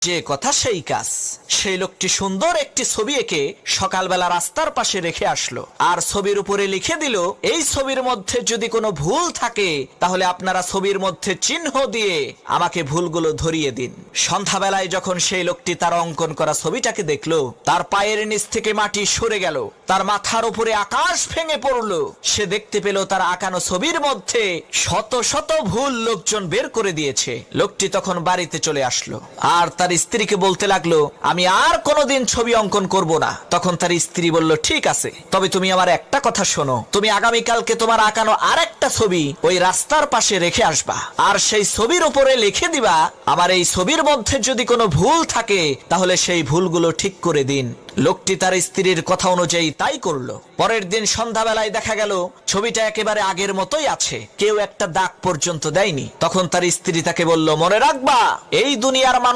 যে কথা সেই কাজ। সেই লোকটি সুন্দর একটি ছবি এঁকে সকালবেলা রাস্তার পাশে রেখে আসলো, আর ছবির উপরে লিখে দিল, এই ছবির মধ্যে যদি কোনো ভুল থাকে তাহলে আপনারা ছবির মধ্যে চিহ্ন দিয়ে আমাকে ভুলগুলো ধরিয়ে দিন। সন্ধ্যাবেলায় যখন সেই লোকটি তার অঙ্কন করা ছবিটাকে দেখলো, তার পায়ের নিচ থেকে মাটি সরে গেল, তার মাথার উপরে আকাশ ভেঙে পড়লো। সে দেখতে পেল তার আঁকানো ছবির মধ্যে শত শত ভুল লোকজন বের করে দিয়েছে। লোকটি তখন বাড়িতে চলে আসলো আর তার স্ত্রীকে বলতে লাগলো, আমি আর কোনোদিন ছবি অঙ্কন করব না। তখন তার স্ত্রী বলল, ঠিক আছে, তবে তুমি আমার একটা কথা শোনো, তুমি আগামীকালকে তোমার আঁকানো আর একটা ছবি ওই রাস্তার পাশে রেখে আসবা, আর সেই ছবির উপরে লিখে দিবা, আমার এই ছবির মধ্যে যদি কোনো ভুল থাকে তাহলে সেই ভুলগুলো ঠিক করে দিন। লোকটি তার স্ত্রীর কথা অনুযায়ী তাই করলো। পরের দিন সন্ধ্যাবেলায় দেখা গেল ছবিটা একেবারে আগের মতোই আছে, কেউ একটা দাগ পর্যন্ত দেয়নি। তখন তার স্ত্রী তাকে বলল, মনে রাখবা, এই দুনিয়ার মানুষ